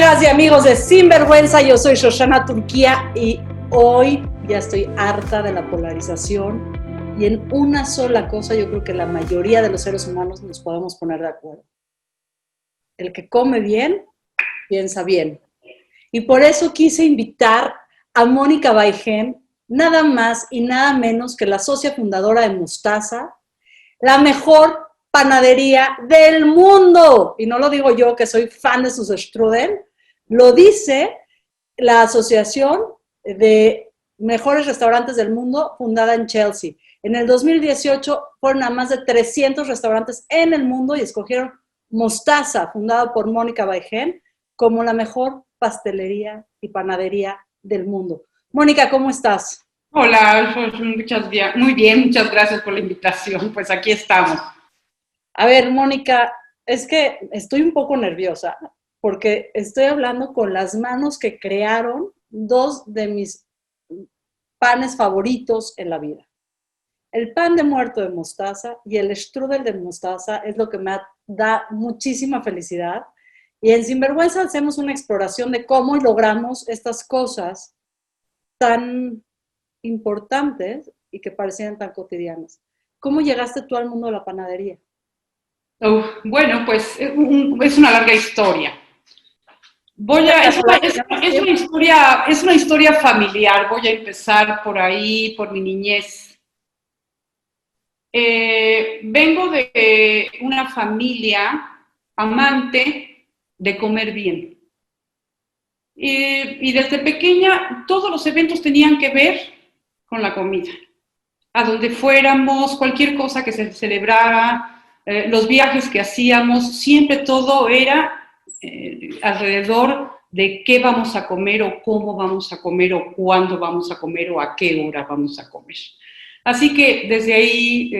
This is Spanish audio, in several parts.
Amigas y amigos de Sinvergüenza, yo soy Shoshana Turquía y hoy ya estoy harta de la polarización y en una sola cosa yo creo que la mayoría de los seres humanos nos podemos poner de acuerdo. El que come bien, piensa bien. Y por eso quise invitar a Mónica Baigén, nada más y nada menos que la socia fundadora de Mostaza, la mejor panadería del mundo. Y no lo digo yo, que soy fan de sus strudel, lo dice la Asociación de Mejores Restaurantes del Mundo, fundada en Chelsea. En el 2018 fueron a más de 300 restaurantes en el mundo y escogieron Mostaza, fundada por Mónica Baigén, como la mejor pastelería y panadería del mundo. Mónica, ¿cómo estás? Hola, muy bien, muchas gracias por la invitación. Pues aquí estamos. A ver, Mónica, es que estoy un poco nerviosa porque estoy hablando con las manos que crearon dos de mis panes favoritos en la vida. El pan de muerto de mostaza y el strudel de mostaza es lo que me da muchísima felicidad. Y en Sinvergüenza hacemos una exploración de cómo logramos estas cosas tan importantes y que parecían tan cotidianas. ¿Cómo llegaste tú al mundo de la panadería? Bueno, pues es una larga historia. Es una historia familiar. Voy a empezar por ahí, por mi niñez. Vengo de una familia amante de comer bien. Y desde pequeña todos los eventos tenían que ver con la comida. A donde fuéramos, cualquier cosa que se celebrara, los viajes que hacíamos, siempre todo era alrededor de qué vamos a comer o cómo vamos a comer o cuándo vamos a comer o a qué hora vamos a comer. Así que desde ahí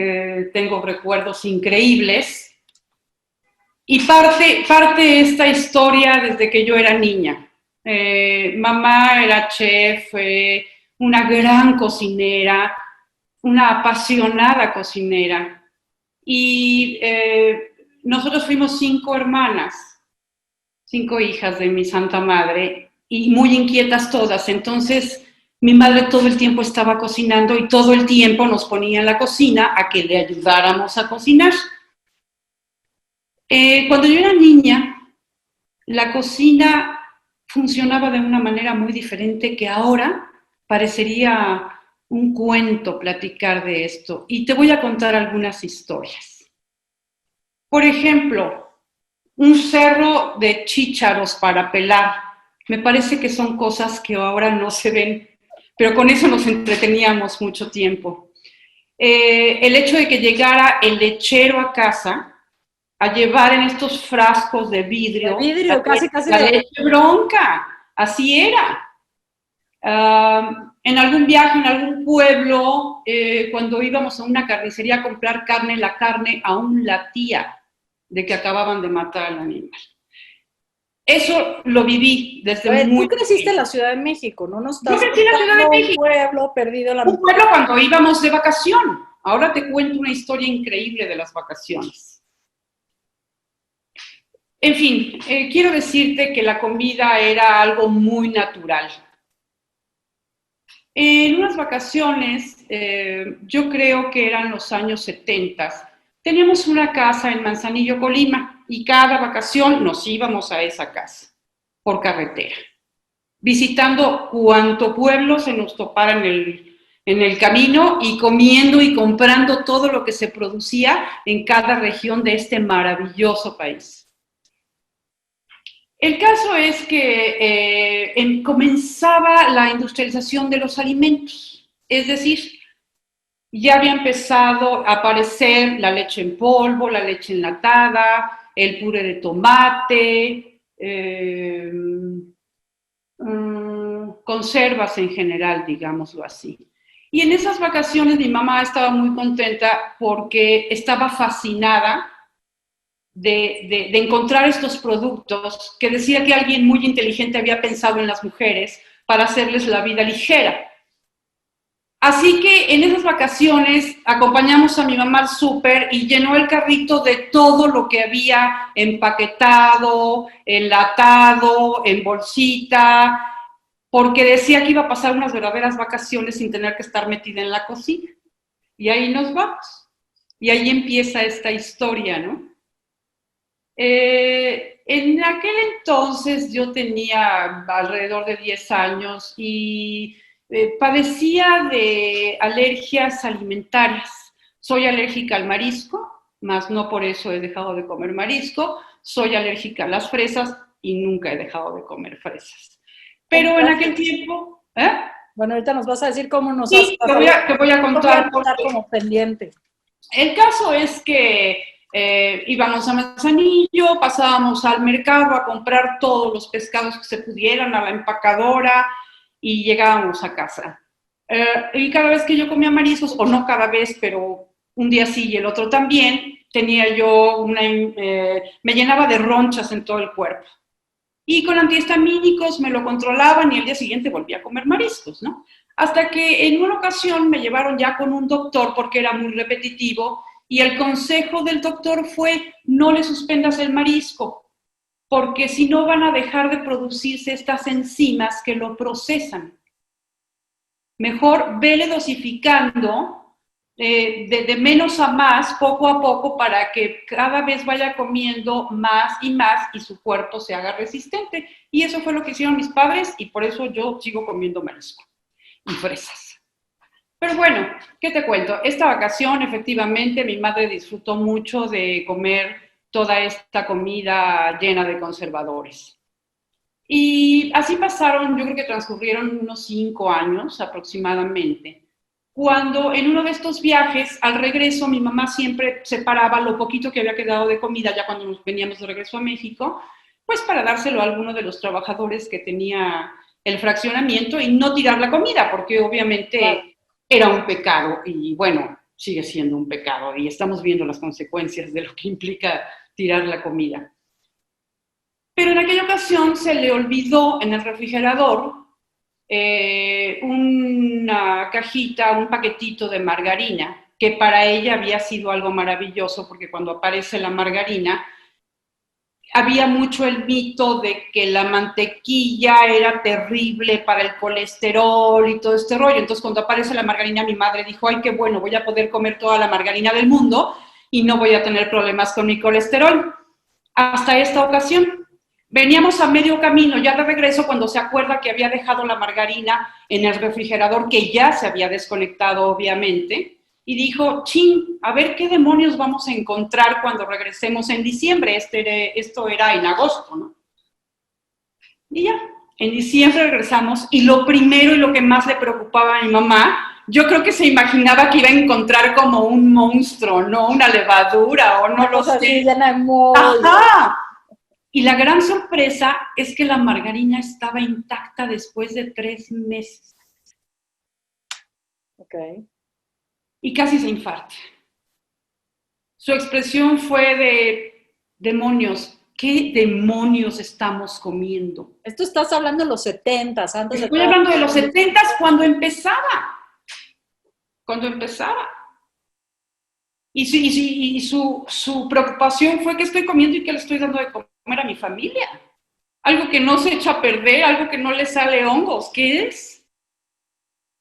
tengo recuerdos increíbles y parte esta historia desde que yo era niña. Mamá era chef, una gran cocinera, una apasionada cocinera. Y nosotros fuimos 5 hermanas, 5 hijas de mi santa madre, y muy inquietas todas. Entonces, mi madre todo el tiempo estaba cocinando y todo el tiempo nos ponía en la cocina a que le ayudáramos a cocinar. Cuando yo era niña, la cocina funcionaba de una manera muy diferente que ahora parecería un cuento platicar de esto. Y te voy a contar algunas historias. Por ejemplo, un cerro de chícharos para pelar. Me parece que son cosas que ahora no se ven, pero con eso nos entreteníamos mucho tiempo. El hecho de que llegara el lechero a casa a llevar en estos frascos de vidrio, Casi la de... leche bronca, así era. En algún viaje, en algún pueblo, cuando íbamos a una carnicería a comprar carne, la carne aún latía de que acababan de matar al animal. Eso lo viví desde muy Tú creciste pequeño. en la Ciudad de México, ¿no? No Yo estás crecí en la Ciudad de contando un México, pueblo perdido en la un mitad. pueblo cuando íbamos de vacación. Ahora te cuento una historia increíble de las vacaciones. En fin, quiero decirte que la comida era algo muy natural. En unas vacaciones, yo creo que eran los años 70, teníamos una casa en Manzanillo, Colima, y cada vacación nos íbamos a esa casa, por carretera, visitando cuanto pueblo se nos topara en el camino y comiendo y comprando todo lo que se producía en cada región de este maravilloso país. El caso es que comenzaba la industrialización de los alimentos, es decir, ya había empezado a aparecer la leche en polvo, la leche enlatada, el puré de tomate, conservas en general, digámoslo así. Y en esas vacaciones mi mamá estaba muy contenta porque estaba fascinada de encontrar estos productos que decía que alguien muy inteligente había pensado en las mujeres para hacerles la vida ligera. Así que en esas vacaciones acompañamos a mi mamá al súper y llenó el carrito de todo lo que había empaquetado, enlatado, en bolsita, porque decía que iba a pasar unas verdaderas vacaciones sin tener que estar metida en la cocina. Y ahí nos vamos. Y ahí empieza esta historia, ¿no? En aquel entonces yo tenía alrededor de 10 años y padecía de alergias alimentarias. Soy alérgica al marisco, mas no por eso he dejado de comer marisco. Soy alérgica a las fresas y nunca he dejado de comer fresas. Pero en aquel tiempo... Bueno, ahorita nos vas a decir cómo nos has Sí, pasado. te voy a contar. Voy a estar como pendiente. El caso es que íbamos a Manzanillo, pasábamos al mercado a comprar todos los pescados que se pudieran, a la empacadora, y llegábamos a casa. Y cada vez que yo comía mariscos, o no cada vez, pero un día sí y el otro también, tenía yo me llenaba de ronchas en todo el cuerpo. Y con antihistamínicos me lo controlaban y el día siguiente volví a comer mariscos, ¿no? Hasta que en una ocasión me llevaron ya con un doctor porque era muy repetitivo y el consejo del doctor fue: no le suspendas el marisco, porque si no van a dejar de producirse estas enzimas que lo procesan. Mejor vele dosificando de menos a más, poco a poco, para que cada vez vaya comiendo más y su cuerpo se haga resistente. Y eso fue lo que hicieron mis padres y por eso yo sigo comiendo marisco y fresas. Pero bueno, ¿qué te cuento? Esta vacación, efectivamente, mi madre disfrutó mucho de comer toda esta comida llena de conservadores. Y así pasaron, yo creo que transcurrieron unos 5 años aproximadamente, cuando en uno de estos viajes, al regreso, mi mamá siempre separaba lo poquito que había quedado de comida, ya cuando nos veníamos de regreso a México, pues para dárselo a alguno de los trabajadores que tenía el fraccionamiento y no tirar la comida, porque obviamente era un pecado y bueno, sigue siendo un pecado y estamos viendo las consecuencias de lo que implica tirar la comida. Pero en aquella ocasión se le olvidó en el refrigerador una cajita, un paquetito de margarina, que para ella había sido algo maravilloso, porque cuando aparece la margarina, había mucho el mito de que la mantequilla era terrible para el colesterol y todo este rollo. Entonces, cuando aparece la margarina, mi madre dijo: ay, qué bueno, voy a poder comer toda la margarina del mundo y no voy a tener problemas con mi colesterol. Hasta esta ocasión. Veníamos a medio camino, ya de regreso, cuando se acuerda que había dejado la margarina en el refrigerador, que ya se había desconectado, obviamente, y dijo: chin, a ver qué demonios vamos a encontrar cuando regresemos en diciembre. Esto era en agosto, ¿no? Y ya, en diciembre regresamos, y lo primero y lo que más le preocupaba a mi mamá, yo creo que se imaginaba que iba a encontrar como un monstruo, ¿no? Una levadura, o no lo sé. ¡Ajá! Y la gran sorpresa es que la margarina estaba intacta después de 3 meses. Okay. Y casi se infarta. Su expresión fue de: demonios, ¿qué demonios estamos comiendo? Esto estás hablando de los 70s, antes de... Estoy hablando de los 70s, cuando empezaba. Cuando empezaba. Y su preocupación fue: ¿qué estoy comiendo y qué le estoy dando de comer a mi familia? Algo que no se echa a perder, algo que no le sale hongos, ¿qué es?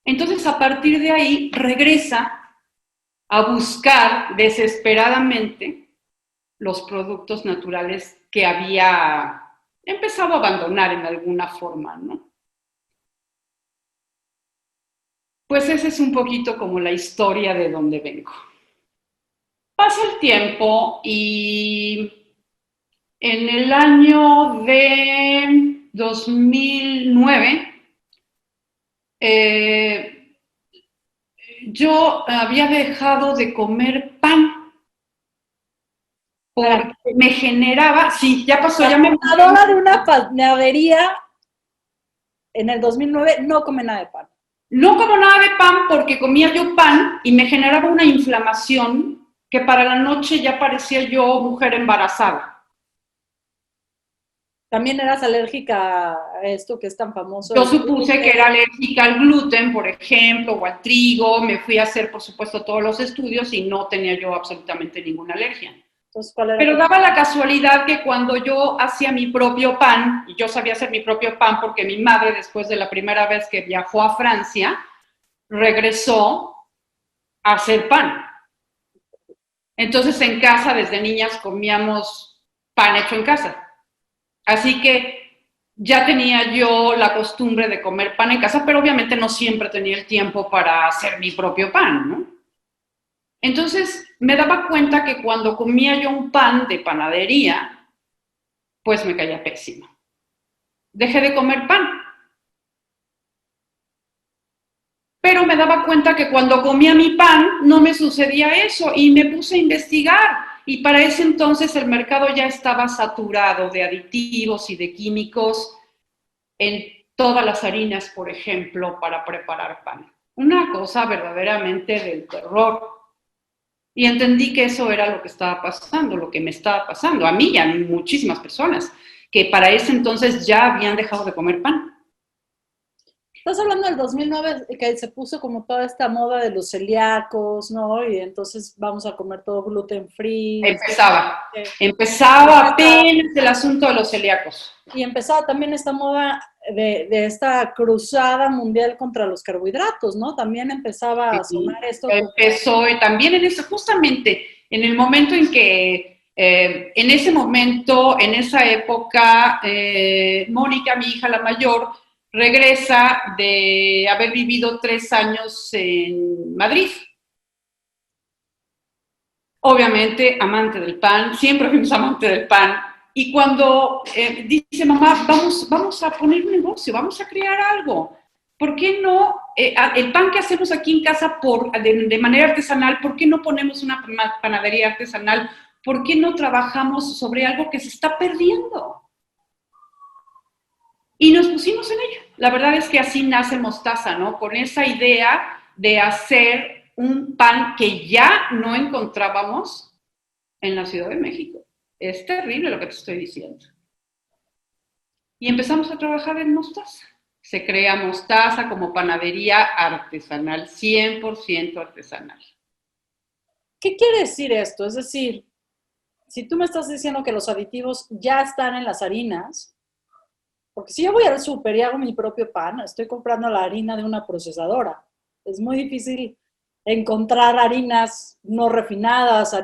Entonces, a partir de ahí, regresa a buscar desesperadamente los productos naturales que había empezado a abandonar en alguna forma, ¿no? Pues esa es un poquito como la historia de donde vengo. Pasa el tiempo y en el año de 2009, yo había dejado de comer pan porque me generaba, sí, ya pasó, ya me... La fundadora de una panadería en el 2009 no come nada de pan. No como nada de pan porque comía yo pan y me generaba una inflamación que para la noche ya parecía yo mujer embarazada. ¿También eras alérgica a esto que es tan famoso? Yo supuse que era alérgica al gluten, por ejemplo, o al trigo. Me fui a hacer, por supuesto, todos los estudios y no tenía yo absolutamente ninguna alergia. Entonces, ¿cuál era Pero daba la casualidad que cuando yo hacía mi propio pan, y yo sabía hacer mi propio pan porque mi madre, después de la primera vez que viajó a Francia, regresó a hacer pan. Entonces en casa, desde niñas, comíamos pan hecho en casa. Así que ya tenía yo la costumbre de comer pan en casa, pero obviamente no siempre tenía el tiempo para hacer mi propio pan, ¿no? Entonces me daba cuenta que cuando comía yo un pan de panadería, pues me caía pésimo. Dejé de comer pan. Pero me daba cuenta que cuando comía mi pan no me sucedía eso y me puse a investigar. Y para ese entonces el mercado ya estaba saturado de aditivos y de químicos en todas las harinas, por ejemplo, para preparar pan. Una cosa verdaderamente del terror. Y entendí que eso era lo que estaba pasando, lo que me estaba pasando, a mí y a muchísimas personas, que para ese entonces ya habían dejado de comer pan. Estás hablando del 2009, que se puso como toda esta moda de los celíacos, ¿no? Y entonces vamos a comer todo gluten free. Empezaba apenas el asunto de los celíacos. Y empezaba también esta moda de esta cruzada mundial contra los carbohidratos, ¿no? También empezaba a sonar esto. Empezó también en eso, justamente en el momento en que, en ese momento, en esa época, Mónica, mi hija la mayor, regresa de haber vivido 3 años en Madrid. Obviamente, amante del pan, siempre fuimos amante del pan. Y cuando dice mamá, vamos a poner un negocio, vamos a crear algo. ¿Por qué no, el pan que hacemos aquí en casa de manera artesanal, ¿por qué no ponemos una panadería artesanal? ¿Por qué no trabajamos sobre algo que se está perdiendo? Y nos pusimos en ello. La verdad es que así nace Mostaza, ¿no? Con esa idea de hacer un pan que ya no encontrábamos en la Ciudad de México. Es terrible lo que te estoy diciendo. Y empezamos a trabajar en Mostaza. Se crea Mostaza como panadería artesanal, 100% artesanal. ¿Qué quiere decir esto? Es decir, si tú me estás diciendo que los aditivos ya están en las harinas, porque si yo voy al súper y hago mi propio pan, estoy comprando la harina de una procesadora. Es muy difícil encontrar harinas no refinadas,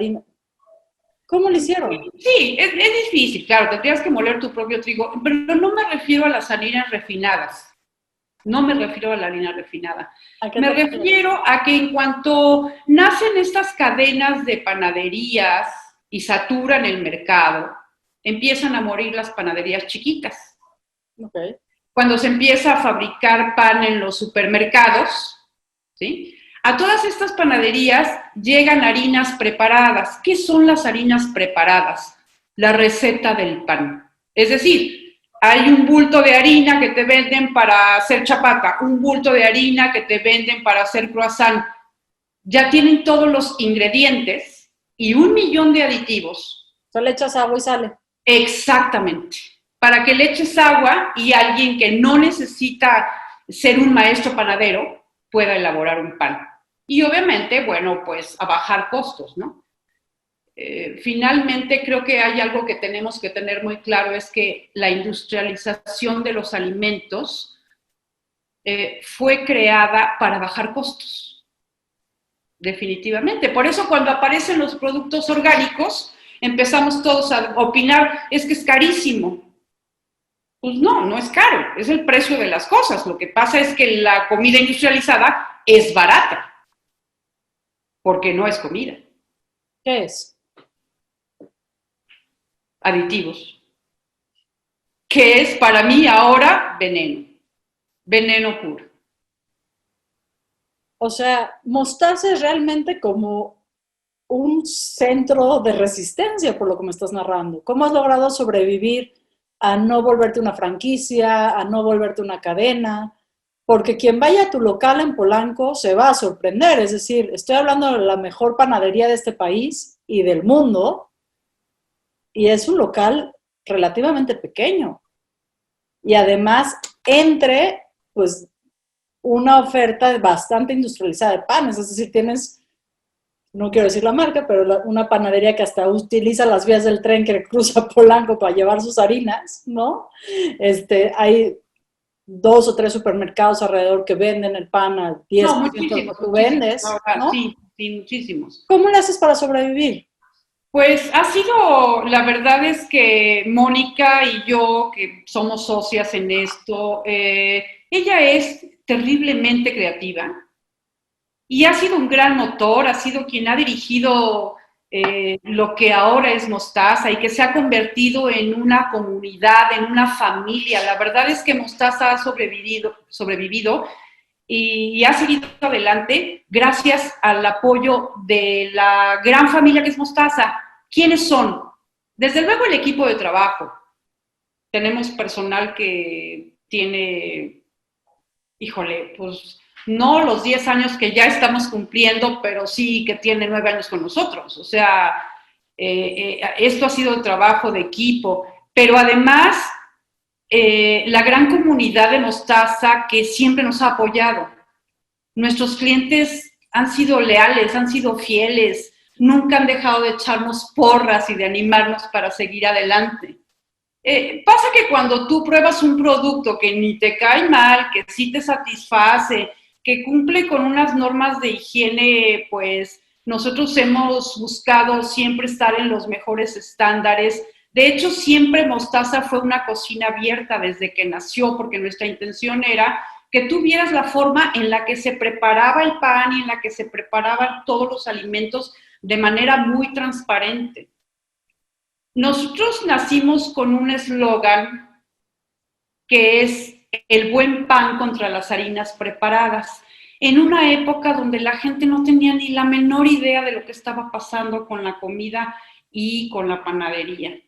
¿Cómo lo hicieron? Sí, es difícil, claro, tendrías que moler tu propio trigo, pero no me refiero a las harinas refinadas. No me refiero a la harina refinada. Me refiero a que en cuanto nacen estas cadenas de panaderías y saturan el mercado, empiezan a morir las panaderías chiquitas. Okay. Cuando se empieza a fabricar pan en los supermercados, ¿sí? A todas estas panaderías llegan harinas preparadas. ¿Qué son las harinas preparadas? La receta del pan. Es decir, hay un bulto de harina que te venden para hacer chapata, un bulto de harina que te venden para hacer croissant. Ya tienen todos los ingredientes y 1,000,000 de aditivos. Solo le echas agua y sale. Exactamente. Para que le eches agua y alguien que no necesita ser un maestro panadero pueda elaborar un pan. Y obviamente, bueno, pues a bajar costos, ¿no? Finalmente, creo que hay algo que tenemos que tener muy claro, es que la industrialización de los alimentos fue creada para bajar costos. Definitivamente. Por eso cuando aparecen los productos orgánicos, empezamos todos a opinar, es que es carísimo. Pues no, no es caro, es el precio de las cosas. Lo que pasa es que la comida industrializada es barata, porque no es comida. ¿Qué es? Aditivos. Que es para mí ahora veneno. Veneno puro. O sea, Mostaza es realmente como un centro de resistencia, por lo que me estás narrando. ¿Cómo has logrado sobrevivir a no volverte una franquicia, a no volverte una cadena? Porque quien vaya a tu local en Polanco se va a sorprender. Es decir, estoy hablando de la mejor panadería de este país y del mundo, y es un local relativamente pequeño. Y además, entre, pues, una oferta bastante industrializada de panes, es decir, tienes, no quiero decir la marca, pero una panadería que hasta utiliza las vías del tren que cruza Polanco para llevar sus harinas, ¿no? Hay 2 o 3 supermercados alrededor que venden el pan al 10% de lo muchísimos, que tú muchísimos, vendes, ahora, ¿no? sí, sí, muchísimos. ¿Cómo le haces para sobrevivir? Pues ha sido, la verdad es que Mónica y yo, que somos socias en esto, ella es terriblemente creativa y ha sido un gran motor, ha sido quien ha dirigido lo que ahora es Mostaza y que se ha convertido en una comunidad, en una familia. La verdad es que Mostaza ha sobrevivido y ha seguido adelante gracias al apoyo de la gran familia que es Mostaza. ¿Quiénes son? Desde luego el equipo de trabajo. Tenemos personal que tiene, híjole, pues no los 10 años que ya estamos cumpliendo, pero sí que tiene 9 años con nosotros. O sea, esto ha sido trabajo de equipo, pero además la gran comunidad de Mostaza que siempre nos ha apoyado. Nuestros clientes han sido leales, han sido fieles, nunca han dejado de echarnos porras y de animarnos para seguir adelante. Pasa que cuando tú pruebas un producto que ni te cae mal, que sí te satisface, que cumple con unas normas de higiene, pues nosotros hemos buscado siempre estar en los mejores estándares. De hecho, siempre Mostaza fue una cocina abierta desde que nació, porque nuestra intención era que tú vieras la forma en la que se preparaba el pan y en la que se preparaban todos los alimentos de manera muy transparente. Nosotros nacimos con un eslogan que es el buen pan contra las harinas preparadas, en una época donde la gente no tenía ni la menor idea de lo que estaba pasando con la comida y con la panadería.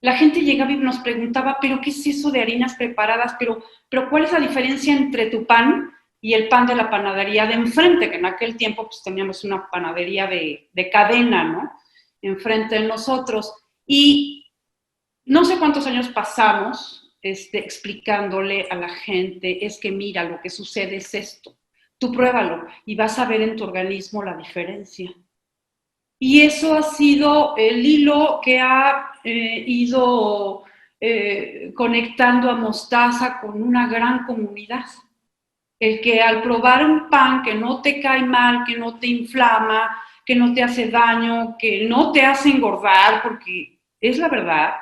La gente llegaba y nos preguntaba, ¿pero qué es eso de harinas preparadas? ¿Pero cuál es la diferencia entre tu pan y el pan de la panadería de enfrente? Que en aquel tiempo pues teníamos una panadería de cadena, ¿no? Enfrente de nosotros. Y no sé cuántos años pasamos explicándole a la gente, es que mira, lo que sucede es esto. Tú pruébalo y vas a ver en tu organismo la diferencia. Y eso ha sido el hilo que ha ido conectando a Mostaza con una gran comunidad. El que al probar un pan que no te cae mal, que no te inflama, que no te hace daño, que no te hace engordar, porque es la verdad,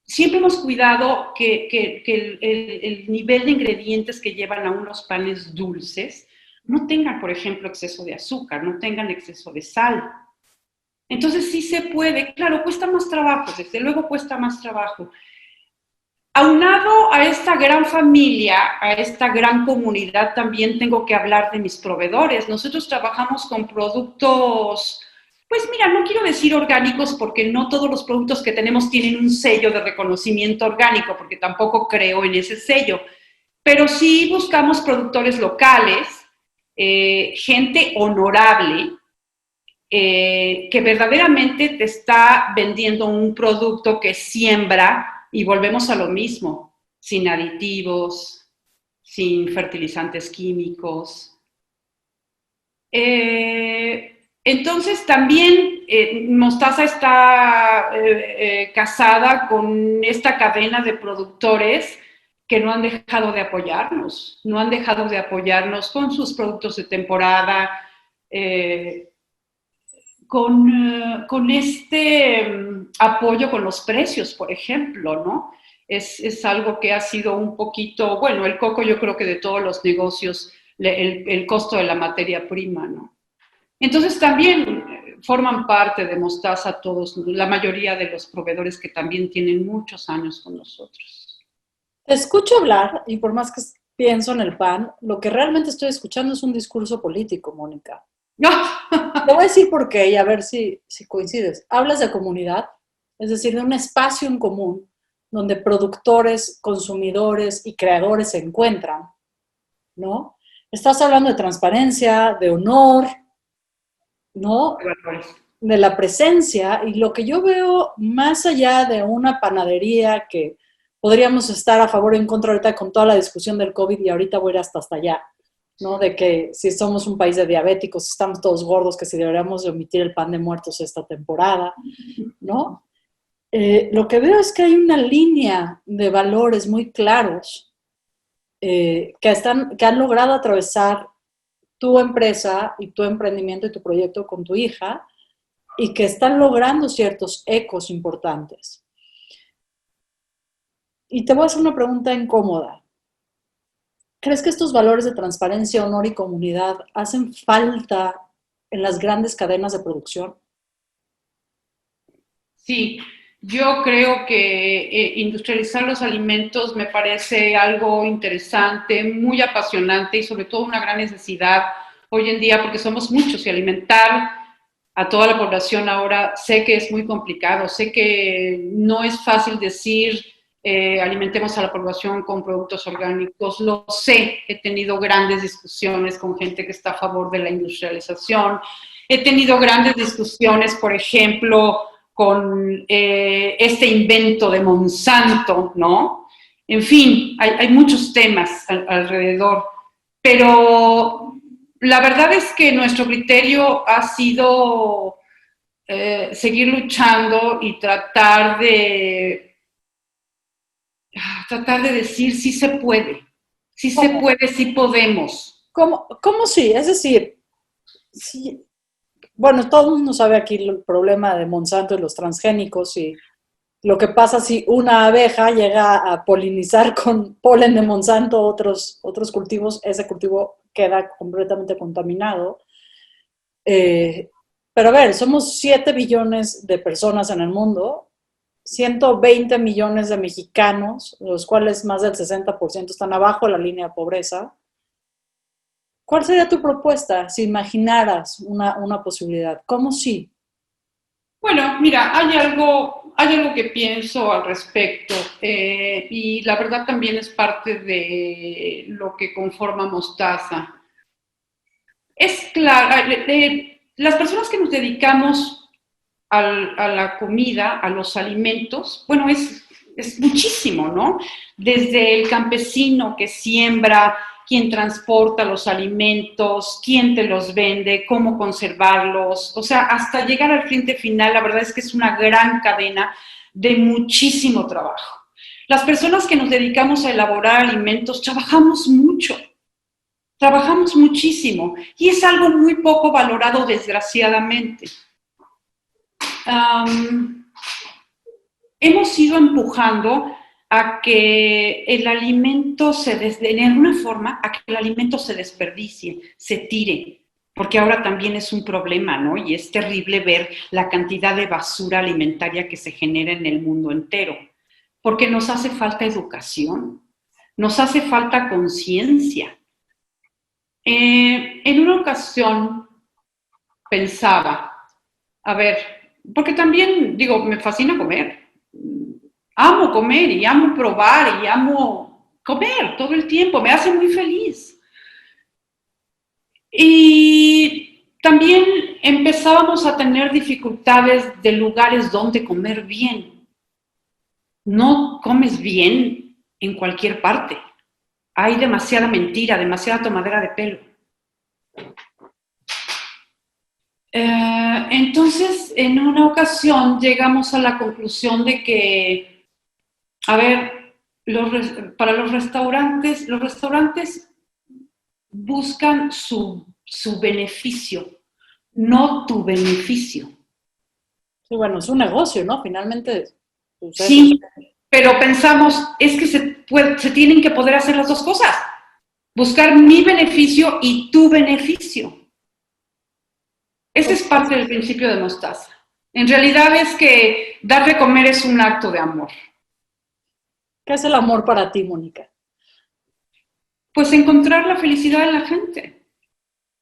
siempre hemos cuidado que el nivel de ingredientes que llevan a unos panes dulces no tengan, por ejemplo, exceso de azúcar, no tengan exceso de sal. Entonces sí se puede, claro, cuesta más trabajo, desde luego cuesta más trabajo. Aunado a esta gran familia, a esta gran comunidad, también tengo que hablar de mis proveedores. Nosotros trabajamos con productos, pues mira, no quiero decir orgánicos porque no todos los productos que tenemos tienen un sello de reconocimiento orgánico, porque tampoco creo en ese sello, pero sí buscamos productores locales, gente honorable, que verdaderamente te está vendiendo un producto que siembra, y volvemos a lo mismo, sin aditivos, sin fertilizantes químicos. Entonces también Mostaza está casada con esta cadena de productores que no han dejado de apoyarnos, no han dejado de apoyarnos con sus productos de temporada, con apoyo con los precios, por ejemplo, ¿no? Es algo que ha sido un poquito, bueno, el coco yo creo que de todos los negocios, el costo de la materia prima, ¿no? Entonces también forman parte de Mostaza todos, la mayoría de los proveedores que también tienen muchos años con nosotros. Te escucho hablar y por más que pienso en el pan, lo que realmente estoy escuchando es un discurso político, Mónica. No. Te voy a decir por qué y a ver si coincides. Hablas de comunidad, es decir, de un espacio en común donde productores, consumidores y creadores se encuentran, ¿no? Estás hablando de transparencia, de honor, ¿no? de la presencia, y lo que yo veo más allá de una panadería que podríamos estar a favor o en contra ahorita con toda la discusión del COVID, y ahorita voy a ir hasta allá, ¿no? De que si somos un país de diabéticos, si estamos todos gordos, que si deberíamos de omitir el pan de muertos esta temporada, ¿no? Lo que veo es que hay una línea de valores muy claros que han logrado atravesar tu empresa y tu emprendimiento y tu proyecto con tu hija, y que están logrando ciertos ecos importantes. Y te voy a hacer una pregunta incómoda. ¿Crees que estos valores de transparencia, honor y comunidad hacen falta en las grandes cadenas de producción? Sí, yo creo que industrializar los alimentos me parece algo interesante, muy apasionante y sobre todo una gran necesidad hoy en día porque somos muchos y alimentar a toda la población ahora sé que es muy complicado, sé que no es fácil decir alimentemos a la población con productos orgánicos, lo sé, he tenido grandes discusiones con gente que está a favor de la industrialización, he tenido grandes discusiones, por ejemplo, con este invento de Monsanto, ¿no? En fin, hay muchos temas alrededor, pero la verdad es que nuestro criterio ha sido seguir luchando y tratar de decir sí se puede, sí se ¿Cómo? puede, sí podemos. ¿Cómo sí? Es decir, sí, bueno, todo el mundo sabe aquí el problema de Monsanto y los transgénicos, y lo que pasa si una abeja llega a polinizar con polen de Monsanto otros cultivos, ese cultivo queda completamente contaminado. Eh, pero a ver, somos 7 billones de personas en el mundo, 120 millones de mexicanos, los cuales más del 60% están abajo de la línea de pobreza. ¿Cuál sería tu propuesta si imaginaras una posibilidad? ¿Cómo sí? Bueno, mira, hay algo que pienso al respecto y la verdad también es parte de lo que conforma Mostaza. Es claro, las personas que nos dedicamos a la comida, a los alimentos, bueno, es muchísimo, ¿no? Desde el campesino que siembra, quien transporta los alimentos, quién te los vende, cómo conservarlos, o sea, hasta llegar al cliente final, la verdad es que es una gran cadena de muchísimo trabajo. Las personas que nos dedicamos a elaborar alimentos trabajamos mucho, trabajamos muchísimo y es algo muy poco valorado desgraciadamente. Um, Hemos ido empujando a que el alimento de alguna forma, a que el alimento se desperdicie, se tire, porque ahora también es un problema, ¿no? Y es terrible ver la cantidad de basura alimentaria que se genera en el mundo entero, porque nos hace falta educación, nos hace falta conciencia. En una ocasión pensaba, a ver, porque también, digo, me fascina comer, amo comer y amo probar y amo comer todo el tiempo, me hace muy feliz. Y también empezábamos a tener dificultades de lugares donde comer bien. No comes bien en cualquier parte. Hay demasiada mentira, demasiada tomadera de pelo. Entonces, en una ocasión llegamos a la conclusión de que, a ver, para los restaurantes buscan su beneficio, no tu beneficio. Sí, bueno, es un negocio, ¿no? Finalmente, pues eso. Sí, pero pensamos, es que se tienen que poder hacer las dos cosas, buscar mi beneficio y tu beneficio. Ese es parte del principio de Mostaza. En realidad es que dar de comer es un acto de amor. ¿Qué es el amor para ti, Mónica? Pues encontrar la felicidad en la gente.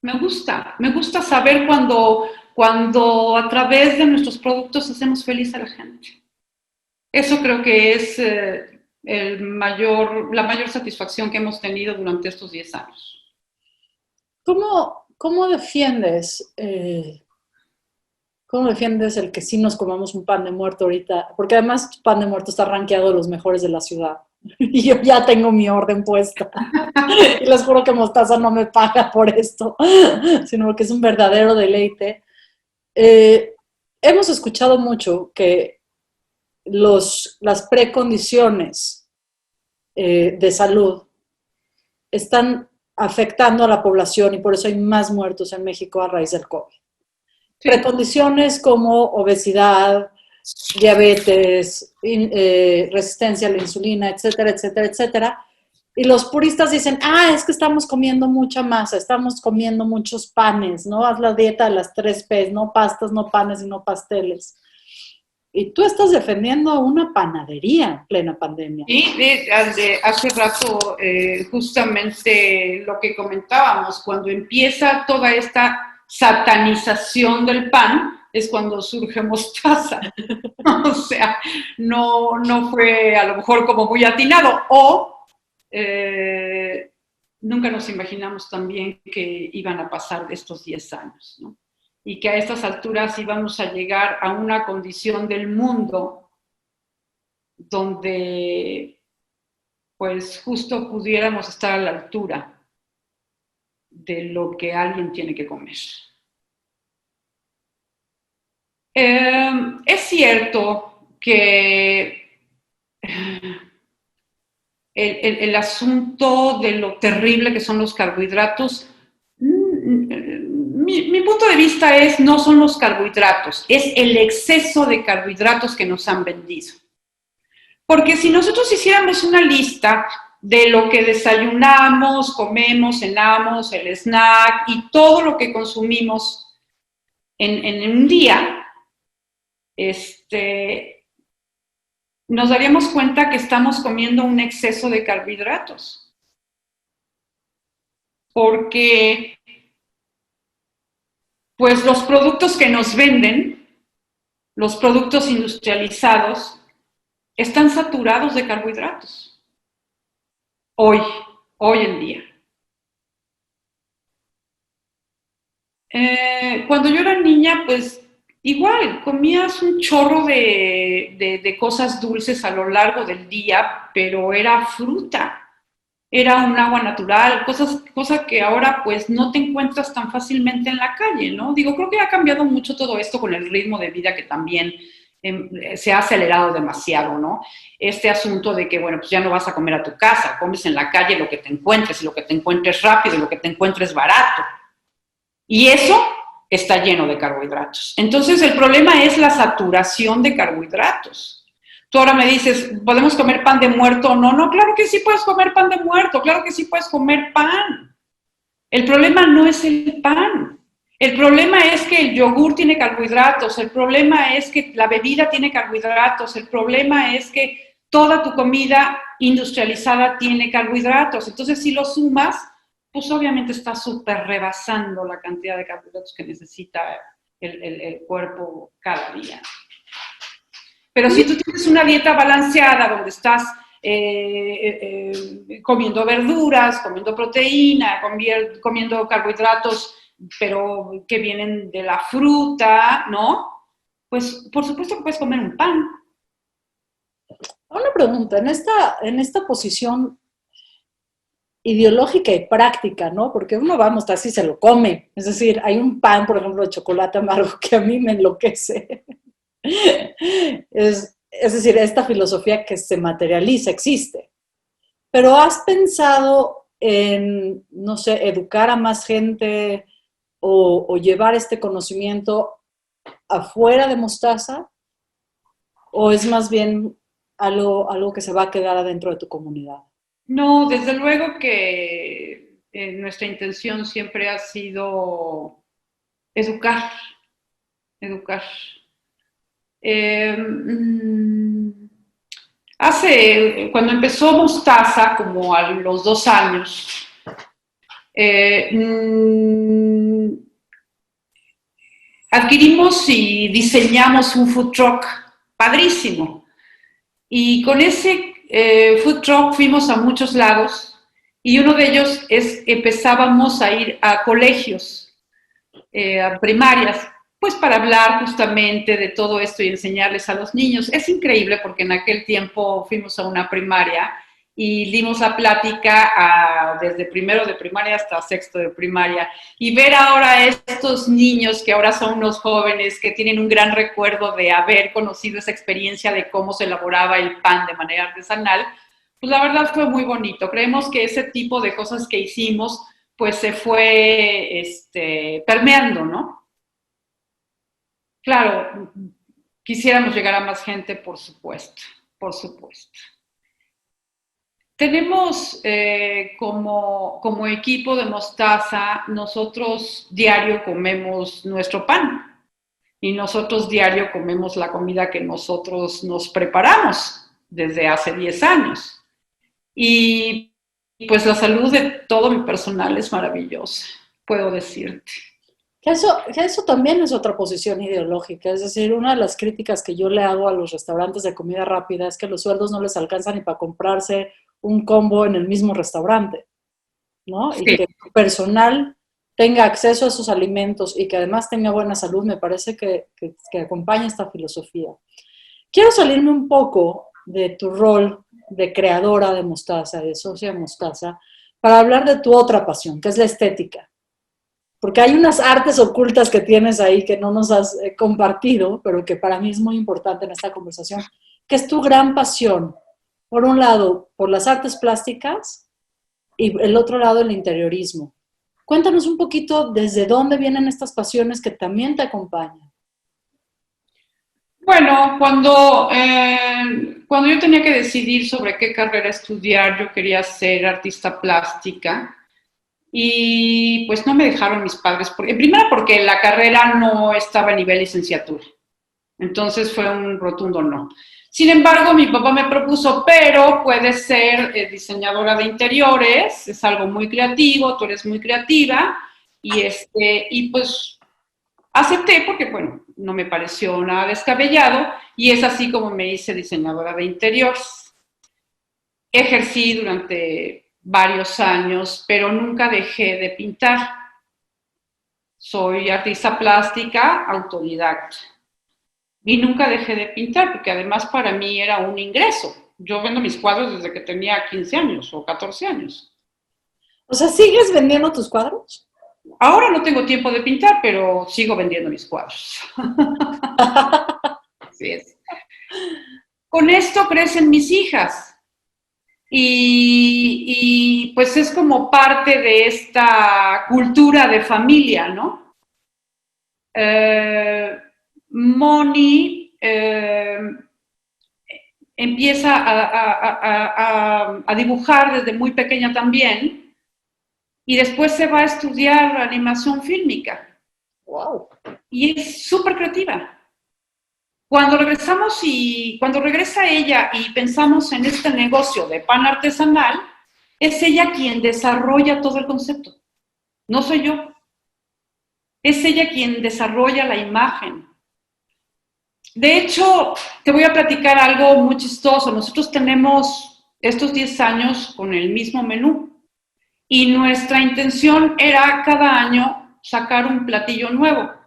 Me gusta saber cuando a través de nuestros productos hacemos feliz a la gente. Eso creo que es la mayor satisfacción que hemos tenido durante estos 10 años. ¿Cómo defiendes ¿Cómo defiendes el que sí nos comamos un pan de muerto ahorita? Porque además pan de muerto está rankeado de los mejores de la ciudad. Y yo ya tengo mi orden puesta. Y les juro que Mostaza no me paga por esto, sino que es un verdadero deleite. Hemos escuchado mucho que las precondiciones de salud están afectando a la población y por eso hay más muertos en México a raíz del COVID. Sí. Precondiciones como obesidad, diabetes, resistencia a la insulina, etcétera, etcétera, etcétera. Y los puristas dicen, es que estamos comiendo mucha masa, estamos comiendo muchos panes, ¿no? Haz la dieta de las 3 P's, no pastas, no panes y no pasteles. Y tú estás defendiendo una panadería en plena pandemia. Sí, hace rato justamente lo que comentábamos, cuando empieza toda esta satanización del pan, es cuando surge Mostaza. O sea, no fue a lo mejor como muy atinado, o nunca nos imaginamos también que iban a pasar estos 10 años, ¿no? Y que a estas alturas íbamos a llegar a una condición del mundo donde pues justo pudiéramos estar a la altura de lo que alguien tiene que comer. Es cierto que el asunto de lo terrible que son los carbohidratos, mi punto de vista es, no son los carbohidratos, es el exceso de carbohidratos que nos han vendido. Porque si nosotros hiciéramos una lista de lo que desayunamos, comemos, cenamos, el snack y todo lo que consumimos en un día, nos daríamos cuenta que estamos comiendo un exceso de carbohidratos. Porque pues los productos que nos venden, los productos industrializados, están saturados de carbohidratos. Hoy en día. Cuando yo era niña, pues igual, comías un chorro de cosas dulces a lo largo del día, pero era fruta. Era un agua natural, cosas que ahora pues no te encuentras tan fácilmente en la calle, ¿no? Digo, creo que ha cambiado mucho todo esto con el ritmo de vida que también se ha acelerado demasiado, ¿no? Este asunto de que, bueno, pues ya no vas a comer a tu casa, comes en la calle lo que te encuentres, y lo que te encuentres rápido, y lo que te encuentres barato. Y eso está lleno de carbohidratos. Entonces, el problema es la saturación de carbohidratos. Tú ahora me dices, ¿podemos comer pan de muerto o no? No, claro que sí puedes comer pan de muerto, claro que sí puedes comer pan. El problema no es el pan. El problema es que el yogur tiene carbohidratos, el problema es que la bebida tiene carbohidratos, el problema es que toda tu comida industrializada tiene carbohidratos. Entonces, si lo sumas, pues obviamente está súper rebasando la cantidad de carbohidratos que necesita el cuerpo cada día. Pero si tú tienes una dieta balanceada donde estás comiendo verduras, comiendo proteína, comiendo carbohidratos, pero que vienen de la fruta, ¿no? Pues por supuesto que puedes comer un pan. Una pregunta, en esta posición ideológica y práctica, ¿no? Porque uno va a mostrar si se lo come. Es decir, hay un pan, por ejemplo, de chocolate amargo que a mí me enloquece. Es decir, esta filosofía que se materializa existe. Pero ¿has pensado en, no sé, educar a más gente o llevar este conocimiento afuera de Mostaza? ¿O es más bien algo que se va a quedar adentro de tu comunidad? No, desde luego que nuestra intención siempre ha sido educar. Cuando empezó Mostaza, como a los 2 años, adquirimos y diseñamos un food truck padrísimo. Y con ese food truck fuimos a muchos lados y uno de ellos empezábamos a ir a colegios, a primarias, pues para hablar justamente de todo esto y enseñarles a los niños. Es increíble porque en aquel tiempo fuimos a una primaria y dimos la plática desde primero de primaria hasta sexto de primaria, y ver ahora a estos niños que ahora son unos jóvenes que tienen un gran recuerdo de haber conocido esa experiencia de cómo se elaboraba el pan de manera artesanal, pues la verdad fue muy bonito. Creemos que ese tipo de cosas que hicimos pues se fue permeando, ¿no? Claro, quisiéramos llegar a más gente, por supuesto, por supuesto. Tenemos como equipo de Mostaza, nosotros diario comemos nuestro pan y nosotros diario comemos la comida que nosotros nos preparamos desde hace 10 años. Y pues la salud de todo mi personal es maravillosa, puedo decirte. Que eso también es otra posición ideológica, es decir, una de las críticas que yo le hago a los restaurantes de comida rápida es que los sueldos no les alcanzan ni para comprarse un combo en el mismo restaurante, ¿no? Sí. Y que el personal tenga acceso a esos alimentos y que además tenga buena salud, me parece que acompaña esta filosofía. Quiero salirme un poco de tu rol de creadora de Mostaza, de socia de Mostaza, para hablar de tu otra pasión, que es la estética. Porque hay unas artes ocultas que tienes ahí que no nos has compartido, pero que para mí es muy importante en esta conversación, que es tu gran pasión. Por un lado, por las artes plásticas y el otro lado, el interiorismo. Cuéntanos un poquito desde dónde vienen estas pasiones que también te acompañan. Bueno, cuando yo tenía que decidir sobre qué carrera estudiar, yo quería ser artista plástica. Y pues no me dejaron mis padres, primero porque la carrera no estaba a nivel licenciatura, entonces fue un rotundo no. Sin embargo, mi papá me propuso, pero puedes ser diseñadora de interiores, es algo muy creativo, tú eres muy creativa, y pues acepté porque, bueno, no me pareció nada descabellado, y es así como me hice diseñadora de interiores. Ejercí durante varios años, pero nunca dejé de pintar. Soy artista plástica autodidacta y nunca dejé de pintar porque además para mí era un ingreso. Yo vendo mis cuadros desde que tenía 15 años o 14 años. O sea, ¿sigues vendiendo tus cuadros? Ahora no tengo tiempo de pintar, pero sigo vendiendo mis cuadros. Así es. Con esto crecen mis hijas. Y pues es como parte de esta cultura de familia, ¿no? Moni empieza a dibujar desde muy pequeña también y después se va a estudiar animación fílmica. ¡Wow! Y es súper creativa. Cuando regresa ella y pensamos en este negocio de pan artesanal, es ella quien desarrolla todo el concepto, no soy yo. Es ella quien desarrolla la imagen. De hecho, te voy a platicar algo muy chistoso. Nosotros tenemos estos 10 años con el mismo menú y nuestra intención era cada año sacar un platillo nuevo.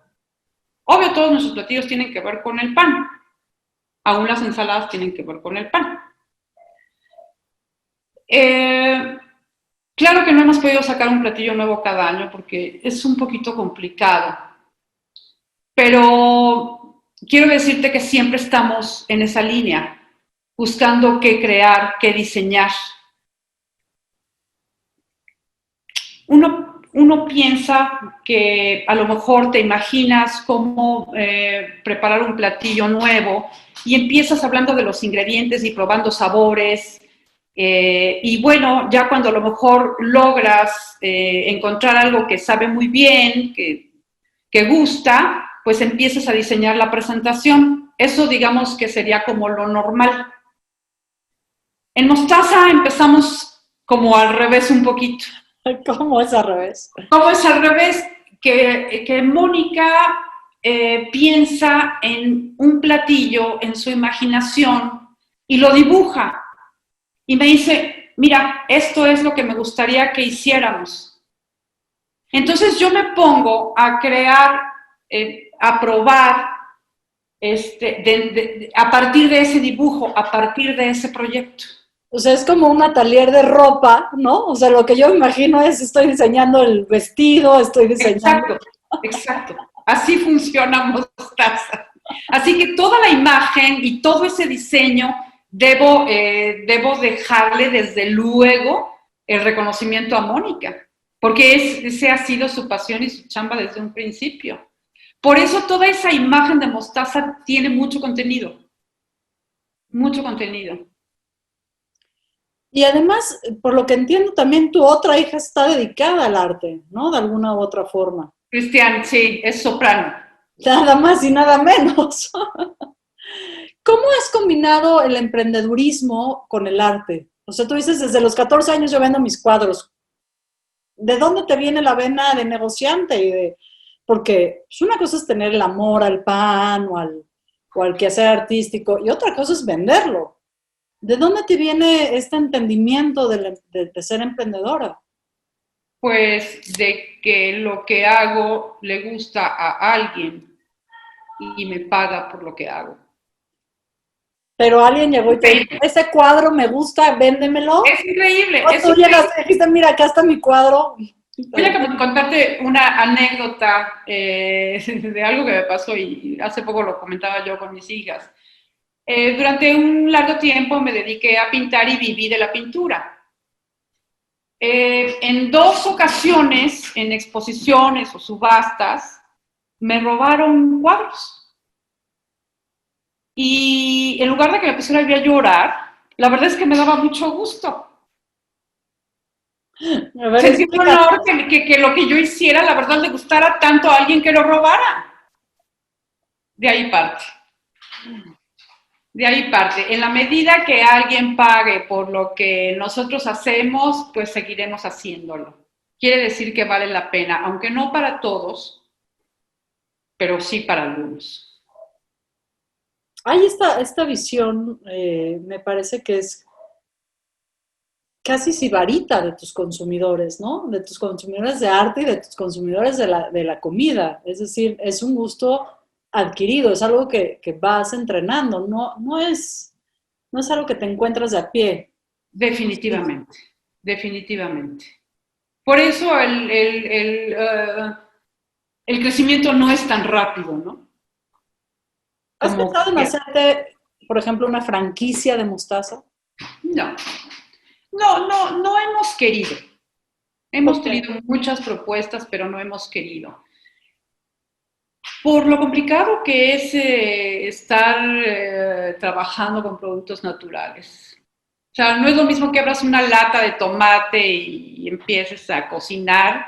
Obvio, todos nuestros platillos tienen que ver con el pan. Aún las ensaladas tienen que ver con el pan. Claro que no hemos podido sacar un platillo nuevo cada año porque es un poquito complicado. Pero quiero decirte que siempre estamos en esa línea, buscando qué crear, qué diseñar. Uno piensa que a lo mejor te imaginas cómo preparar un platillo nuevo y empiezas hablando de los ingredientes y probando sabores. Y bueno, ya cuando a lo mejor logras encontrar algo que sabe muy bien, que gusta, pues empiezas a diseñar la presentación. Eso digamos que sería como lo normal. En Mostaza empezamos como al revés un poquito. ¿Cómo es al revés? ¿Cómo es al revés? Que Mónica piensa en un platillo en su imaginación y lo dibuja. Y me dice, mira, esto es lo que me gustaría que hiciéramos. Entonces yo me pongo a crear aprobar a partir de ese dibujo, a partir de ese proyecto. O sea, es como un atelier de ropa, ¿no? O sea, lo que yo imagino es, estoy diseñando el vestido, estoy diseñando... Exacto, exacto. Así funciona Mostaza. Así que toda la imagen y todo ese diseño debo dejarle desde luego el reconocimiento a Mónica, porque ese ha sido su pasión y su chamba desde un principio. Por eso toda esa imagen de Mostaza tiene mucho contenido. Mucho contenido. Y además, por lo que entiendo, también tu otra hija está dedicada al arte, ¿no? De alguna u otra forma. Cristian, sí, es soprano. Nada más y nada menos. ¿Cómo has combinado el emprendedurismo con el arte? O sea, tú dices, desde los 14 años yo vendo mis cuadros. ¿De dónde te viene la vena de negociante? Porque una cosa es tener el amor al pan o al quehacer artístico y otra cosa es venderlo. ¿De dónde te viene este entendimiento de ser emprendedora? Pues de que lo que hago le gusta a alguien y me paga por lo que hago. Pero alguien llegó y te dijo, ese cuadro me gusta, véndemelo. Es increíble. O tú llegaste y dijiste, mira, acá está mi cuadro. Voy a contarte una anécdota de algo que me pasó y hace poco lo comentaba yo con mis hijas. Durante un largo tiempo me dediqué a pintar y viví de la pintura. En 2 ocasiones, en exposiciones o subastas, me robaron cuadros. Y en lugar de que me pusiera a llorar, la verdad es que me daba mucho gusto. Sentí un honor que lo que yo hiciera, la verdad, le gustara tanto a alguien que lo robara. De ahí parte. De ahí parte. En la medida que alguien pague por lo que nosotros hacemos, pues seguiremos haciéndolo. Quiere decir que vale la pena, aunque no para todos, pero sí para algunos. Hay esta visión, me parece que es casi sibarita de tus consumidores, ¿no? De tus consumidores de arte y de tus consumidores de la comida. Es decir, es un gusto adquirido, es algo que vas entrenando, no es algo que te encuentras de a pie. Definitivamente, definitivamente. Por eso el crecimiento no es tan rápido, ¿no? ¿Has pensado en hacerte, por ejemplo, una franquicia de mostaza? No hemos querido. Hemos tenido muchas propuestas, pero no hemos querido. Por lo complicado que es estar trabajando con productos naturales. O sea, no es lo mismo que abras una lata de tomate y empieces a cocinar,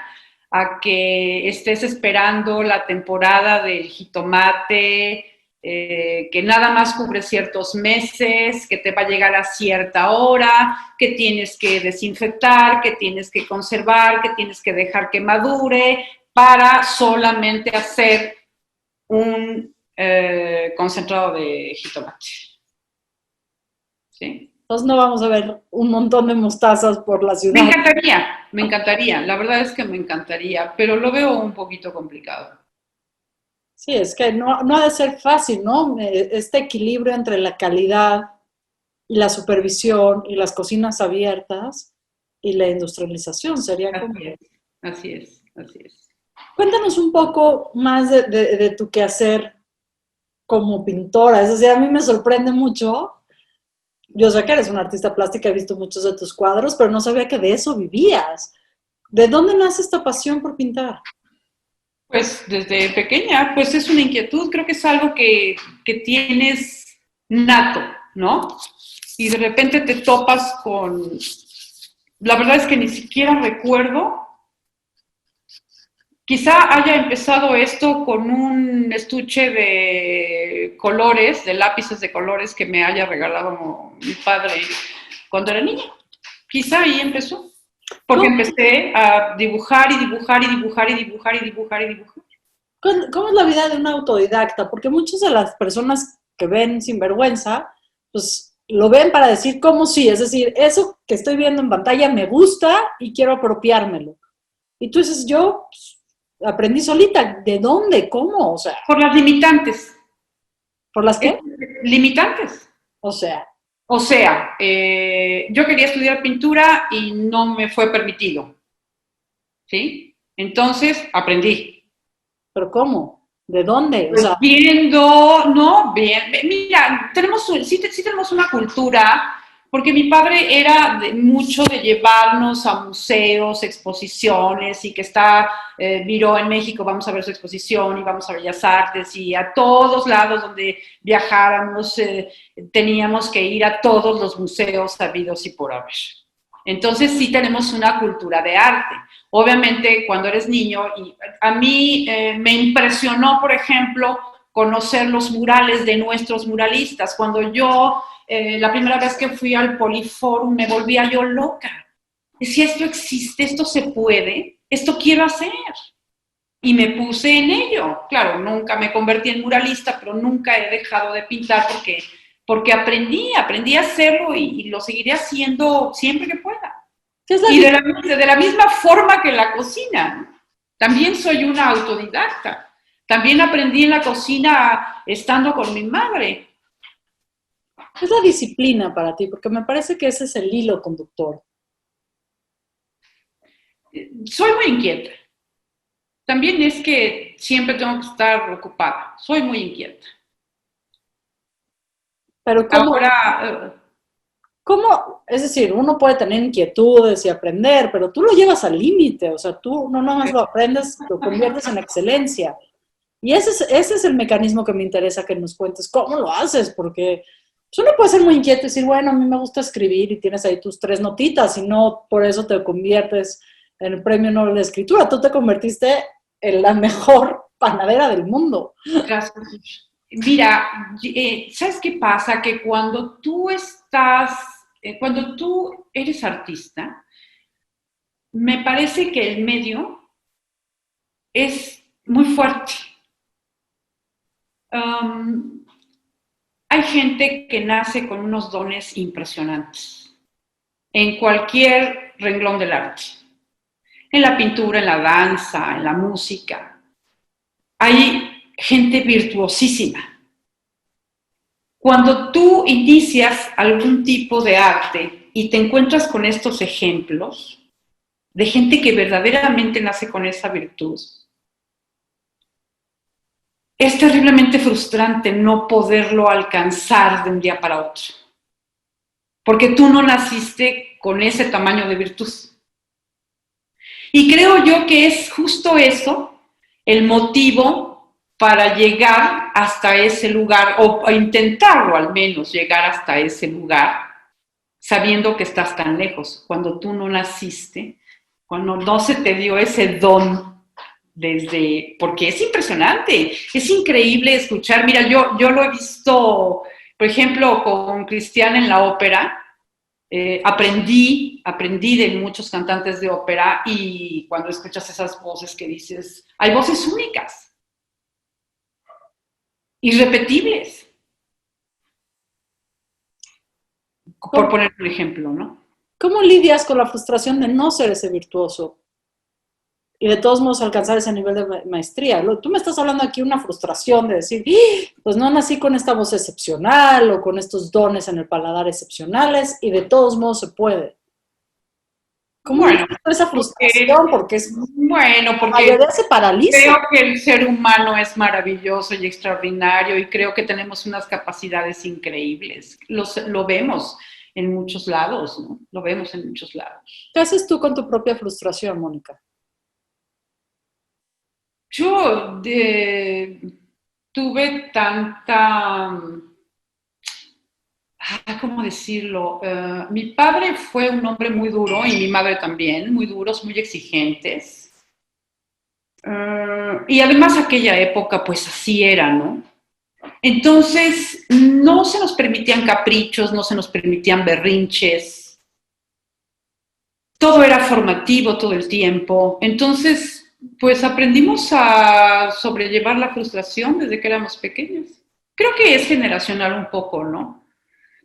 a que estés esperando la temporada del jitomate, que nada más cubre ciertos meses, que te va a llegar a cierta hora, que tienes que desinfectar, que tienes que conservar, que tienes que dejar que madure para solamente hacer un concentrado de jitomate. ¿Sí? Entonces no vamos a ver un montón de mostazas por la ciudad. Me encantaría, la verdad es que me encantaría, pero lo veo un poquito complicado. Sí, es que no ha de ser fácil, ¿no? Este equilibrio entre la calidad y la supervisión y las cocinas abiertas y la industrialización sería como... Así es. Cuéntanos un poco más de tu quehacer como pintora. Es decir, a mí me sorprende mucho. Yo sé que eres una artista plástica, he visto muchos de tus cuadros, pero no sabía que de eso vivías. ¿De dónde nace esta pasión por pintar? Pues desde pequeña, pues es una inquietud, creo que es algo que tienes nato, ¿no? Y de repente te topas con... La verdad es que ni siquiera recuerdo. Quizá haya empezado esto con un estuche de colores, de lápices de colores que me haya regalado mi padre cuando era niña. Quizá ahí empezó. Porque empecé a dibujar y dibujar y dibujar y dibujar y dibujar y dibujar. ¿Cómo es la vida de un autodidacta? Porque muchas de las personas que ven Sinvergüenza, pues lo ven para decir cómo sí, es decir, eso que estoy viendo en pantalla me gusta y quiero apropiármelo. Y tú dices, yo aprendí solita. ¿De dónde? ¿Cómo? O sea, Por las limitantes. ¿por las qué? Limitantes. O sea, O sea, yo quería estudiar pintura y no me fue permitido, ¿sí? Entonces aprendí. ¿pero cómo? ¿De dónde? O Pues sea, viendo, no, bien, mira, sí tenemos una cultura, porque mi padre era mucho de llevarnos a museos, exposiciones, y que miró en México, vamos a ver su exposición, y vamos a Bellas Artes, y a todos lados donde viajáramos, teníamos que ir a todos los museos habidos y por haber. Entonces sí tenemos una cultura de arte. Obviamente cuando eres niño, y a mí me impresionó, por ejemplo, conocer los murales de nuestros muralistas. Cuando yo, la primera vez que fui al Poliforum, me volvía yo loca. Decía, esto existe, esto se puede, esto quiero hacer. Y me puse en ello. Claro, nunca me convertí en muralista, pero nunca he dejado de pintar porque aprendí a hacerlo y lo seguiré haciendo siempre que pueda. ¿qué es la Y de la misma forma que la cocina. También soy una autodidacta. También aprendí en la cocina estando con mi madre. ¿Qué es la disciplina para ti? Porque me parece que ese es el hilo conductor. Soy muy inquieta. También es que siempre tengo que estar ocupada. Soy muy inquieta. Pero Ahora, ¿cómo? Es decir, uno puede tener inquietudes y aprender, pero tú lo llevas al límite, o sea, tú no nomás lo aprendes, lo conviertes en excelencia. Y ese es el mecanismo que me interesa que nos cuentes, ¿cómo lo haces? Porque pues, uno puede ser muy inquieto y decir, bueno, a mí me gusta escribir y tienes ahí tus 3 notitas y no por eso te conviertes en el premio Nobel de Escritura. Tú te convertiste en la mejor panadera del mundo. gracias. Mira, ¿sabes qué pasa? Que cuando tú eres artista, me parece que el medio es muy fuerte. Um, Hay gente que nace con unos dones impresionantes en cualquier renglón del arte, en la pintura, en la danza, en la música. Hay gente virtuosísima. Cuando tú inicias algún tipo de arte y te encuentras con estos ejemplos de gente que verdaderamente nace con esa virtud, es terriblemente frustrante no poderlo alcanzar de un día para otro, porque tú no naciste con ese tamaño de virtud. Y creo yo que es justo eso el motivo para llegar hasta ese lugar, o intentarlo al menos llegar hasta ese lugar, sabiendo que estás tan lejos, cuando tú no naciste, cuando no se te dio ese don porque es impresionante, es increíble escuchar. Mira, yo lo he visto, por ejemplo, con Cristian en la ópera. Aprendí de muchos cantantes de ópera, y cuando escuchas esas voces que dices, hay voces únicas, irrepetibles, por poner un ejemplo, ¿no? ¿Cómo lidias con la frustración de no ser ese virtuoso y de todos modos alcanzar ese nivel de maestría? Tú me estás hablando aquí de una frustración de decir, pues no nací con esta voz excepcional o con estos dones en el paladar excepcionales y de todos modos se puede. ¿Cómo Bueno, esa frustración? Porque porque la mayoría se paraliza. creo que el ser humano es maravilloso y extraordinario, y creo que tenemos unas capacidades increíbles. Lo vemos en muchos lados, ¿no? Lo vemos en muchos lados. ¿Qué haces tú con tu propia frustración, Mónica? Yo tuve tanta, ¿cómo decirlo? Mi padre fue un hombre muy duro, y mi madre también, muy duros, muy exigentes. Y además aquella época, pues así era, ¿no? Entonces, no se nos permitían caprichos, no se nos permitían berrinches. Todo era formativo todo el tiempo. Entonces, pues aprendimos a sobrellevar la frustración desde que éramos pequeños. Creo que es generacional un poco, ¿no?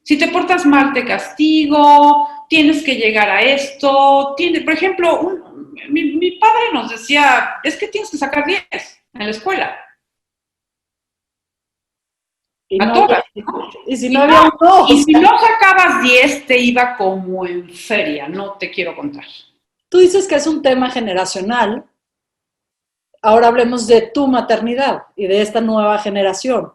Si te portas mal, te castigo, tienes que llegar a esto. Por ejemplo, mi padre nos decía, es que tienes que sacar 10 en la escuela. Y A no todas. y si no había uno, Y si no sacabas 10, te iba como en feria, no te quiero contar. tú dices que es un tema generacional. Ahora hablemos de tu maternidad y de esta nueva generación.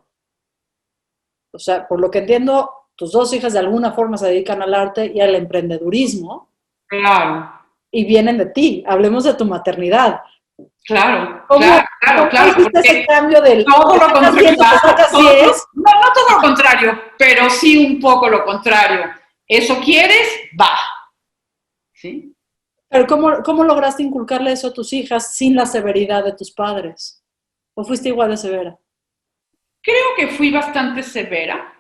O sea, por lo que entiendo, tus dos hijas de alguna forma se dedican al arte y al emprendedurismo Claro, y vienen de ti. Hablemos de tu maternidad. claro, ¿Cómo, claro, cómo hiciste ese porque cambio del todo te lo sacas contrario, 10, te sacas 10? no, no todo lo contrario, pero sí un poco lo contrario. ¿Eso quieres? Va. ¿Sí? Pero ¿cómo lograste inculcarle eso a tus hijas sin la severidad de tus padres? ¿O fuiste igual de severa? Creo que fui bastante severa,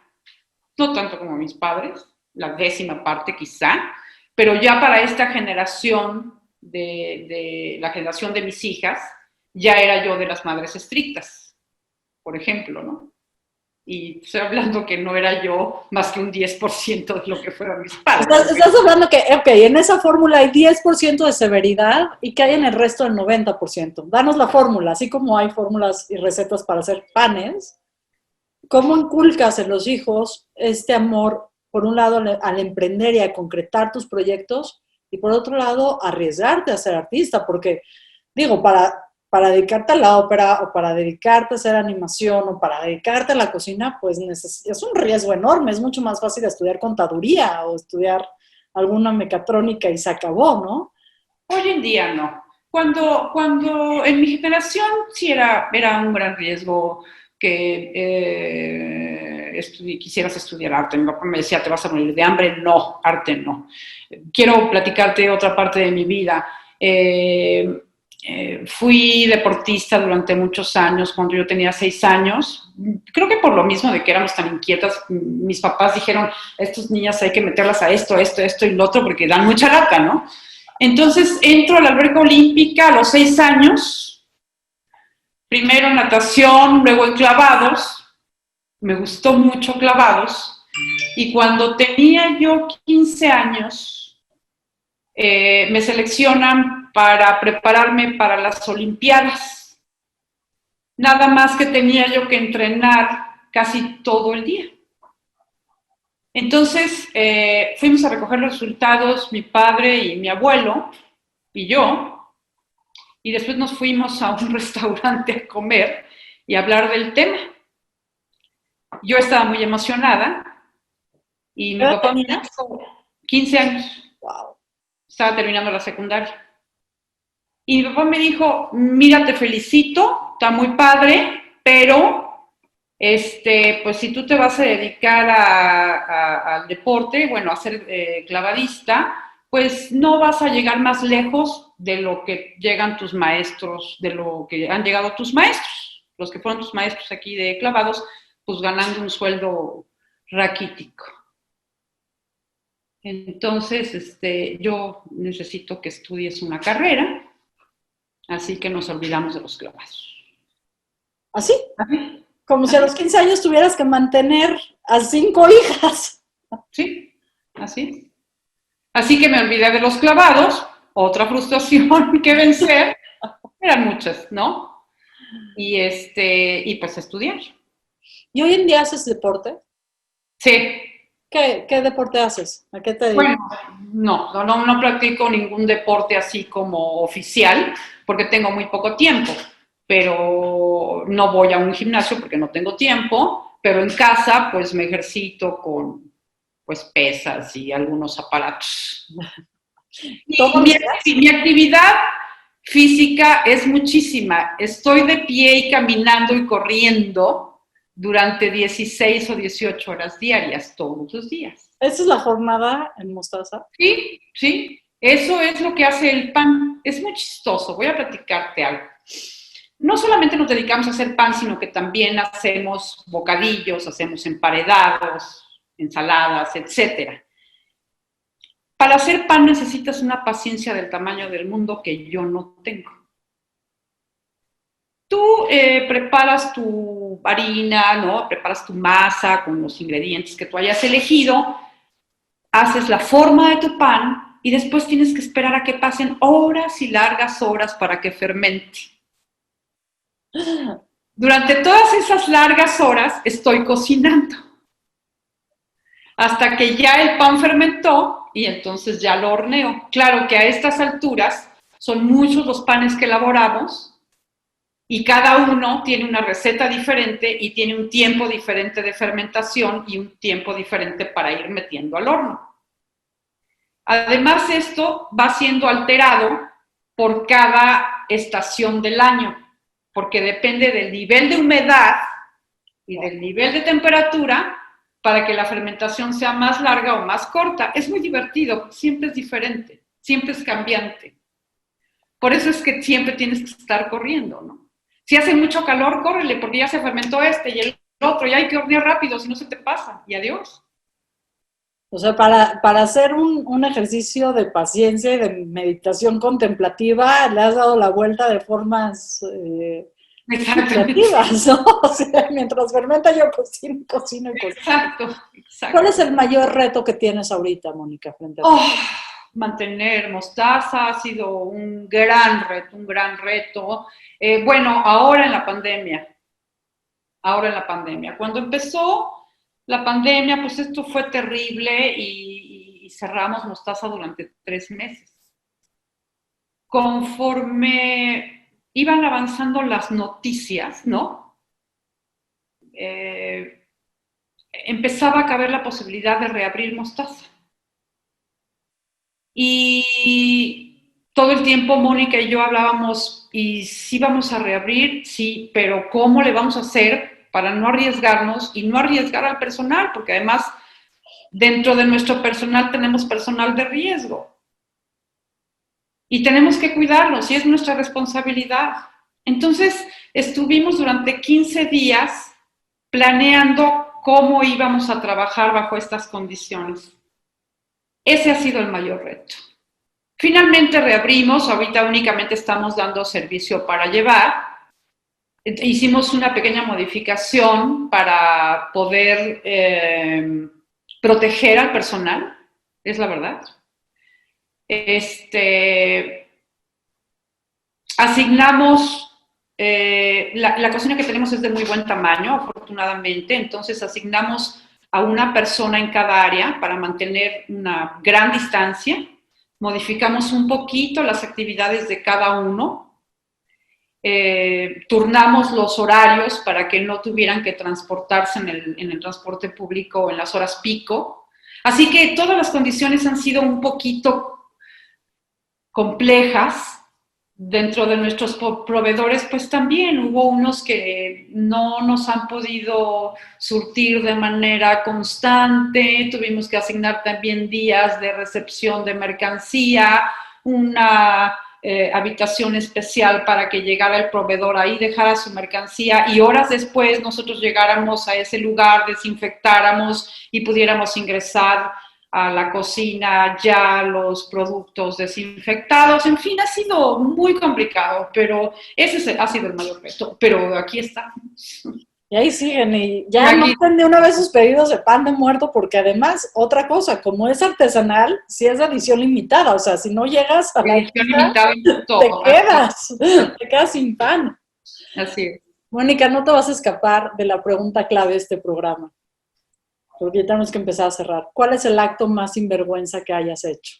no tanto como mis padres, la décima parte quizá, pero ya para esta generación de la generación de mis hijas, ya era yo de las madres estrictas, por ejemplo, ¿no? Y estoy hablando que no era yo más que un 10% de lo que fueron mis padres. Estás hablando que, ok, en esa fórmula hay 10% de severidad y que hay en el resto del 90%. Danos la fórmula, así como hay fórmulas y recetas para hacer panes. ¿Cómo inculcas en los hijos este amor, por un lado, al emprender y a concretar tus proyectos, y por otro lado, arriesgarte a ser artista? Porque, digo, para dedicarte a la ópera o para dedicarte a hacer animación o para dedicarte a la cocina, pues es un riesgo enorme. Es mucho más fácil estudiar contaduría o estudiar alguna mecatrónica y se acabó, ¿no? Hoy en día no. Cuando en mi generación sí era un gran riesgo que quisieras estudiar arte. Mi papá me decía, te vas a morir de hambre. No, arte no. Quiero platicarte otra parte de mi vida. Fui deportista durante muchos años, cuando yo tenía 6 años. Creo que por lo mismo de que éramos tan inquietas, mis papás dijeron, a estas niñas hay que meterlas a esto, esto, esto y lo otro, porque dan mucha lata, ¿no? Entonces entro a la alberca olímpica a los 6 años, primero natación, luego en clavados, me gustó mucho clavados, y cuando tenía yo 15 años, me seleccionan para prepararme para las Olimpiadas. Nada más que tenía yo que entrenar casi todo el día. Entonces, fuimos a recoger los resultados, mi padre y mi abuelo y yo, y después nos fuimos a un restaurante a comer y a hablar del tema. Yo estaba muy emocionada y ¿Qué mi edad papá me tenías? dijo, 15 años, Wow. estaba terminando la secundaria. Y mi papá me dijo, mira, te felicito, está muy padre, pero pues si tú te vas a dedicar al deporte, bueno, a ser clavadista, pues no vas a llegar más lejos de lo que llegan tus maestros, de lo que han llegado tus maestros, los que fueron tus maestros aquí de clavados, pues ganando un sueldo raquítico. Entonces, yo necesito que estudies una carrera, así que nos olvidamos de los clavados. ¿Así? ¿Así? Como si a ¿Así? los 15 años tuvieras que mantener a 5 hijas. Sí, así. Así que me olvidé de los clavados, otra frustración que vencer, eran muchas, ¿no? Y pues estudiar. ¿Y hoy en día haces deporte? Sí, ¿Qué deporte haces? ¿A qué te dedicas? bueno, no practico ningún deporte así como oficial, porque tengo muy poco tiempo, pero no voy a un gimnasio porque no tengo tiempo, pero en casa pues me ejercito con pues pesas y algunos aparatos. ¿Todos los días? Mi actividad física es muchísima. Estoy de pie y caminando y corriendo durante 16 o 18 horas diarias, todos los días. ¿Esa es la jornada en Mostaza? Sí, sí, eso es lo que hace el pan. Es muy chistoso, voy a platicarte algo. No solamente nos dedicamos a hacer pan, sino que también hacemos bocadillos, hacemos emparedados, ensaladas, etcétera. Para hacer pan necesitas una paciencia del tamaño del mundo que yo no tengo. Tú preparas tu harina, ¿no? Preparas tu masa con los ingredientes que tú hayas elegido, haces la forma de tu pan y después tienes que esperar a que pasen horas y largas horas para que fermente. Durante todas esas largas horas estoy cocinando, hasta que ya el pan fermentó y entonces ya lo horneo. Claro que a estas alturas son muchos los panes que elaboramos y cada uno tiene una receta diferente y tiene un tiempo diferente de fermentación y un tiempo diferente para ir metiendo al horno. Además, esto va siendo alterado por cada estación del año, porque depende del nivel de humedad y del nivel de temperatura para que la fermentación sea más larga o más corta. Es muy divertido, siempre es diferente, siempre es cambiante. Por eso es que siempre tienes que estar corriendo, ¿no? Si hace mucho calor, córrele, porque ya se fermentó este y el otro, y hay que hornear rápido, si no se te pasa, y adiós. O sea, para hacer un ejercicio de paciencia y de meditación contemplativa, le has dado la vuelta de formas creativas, ¿no? O sea, mientras fermenta yo cocino y cocino. Exacto. ¿Cuál es el mayor reto que tienes ahorita, Mónica, frente a ti? Mantener mostaza ha sido un gran reto, un gran reto. Bueno, ahora en la pandemia. Cuando empezó la pandemia, pues esto fue terrible y cerramos mostaza durante 3 meses. Conforme iban avanzando las noticias, ¿no? Empezaba a caber la posibilidad de reabrir mostaza. Y todo el tiempo Mónica y yo hablábamos, y sí vamos a reabrir, sí, pero ¿cómo le vamos a hacer para no arriesgarnos y no arriesgar al personal? Porque además dentro de nuestro personal tenemos personal de riesgo. Y tenemos que cuidarnos y es nuestra responsabilidad. Entonces estuvimos durante 15 días planeando cómo íbamos a trabajar bajo estas condiciones. Ese ha sido el mayor reto. Finalmente reabrimos, ahorita únicamente estamos dando servicio para llevar. Hicimos una pequeña modificación para poder proteger al personal, es la verdad. Asignamos, la cocina que tenemos es de muy buen tamaño, afortunadamente, entonces asignamos a una persona en cada área para mantener una gran distancia. Modificamos un poquito las actividades de cada uno, turnamos los horarios para que no tuvieran que transportarse en el transporte público en las horas pico. Así que todas las condiciones han sido un poquito complejas. Dentro de nuestros proveedores, pues también hubo unos que no nos han podido surtir de manera constante, tuvimos que asignar también días de recepción de mercancía, una habitación especial para que llegara el proveedor ahí, dejara su mercancía y horas después nosotros llegáramos a ese lugar, desinfectáramos y pudiéramos ingresar a la cocina ya los productos desinfectados. En fin, ha sido muy complicado, pero ese ha sido el mayor reto. Pero aquí estamos. Y ahí siguen, y ya anoten de una vez sus pedidos de pan de muerto, porque además, otra cosa, como es artesanal, si es de edición limitada, o sea, si no llegas a la edición limitada, te quedas sin pan. Así es. Mónica, no te vas a escapar de la pregunta clave de este programa, porque ya tenemos que empezar a cerrar. ¿Cuál es el acto más sinvergüenza que hayas hecho?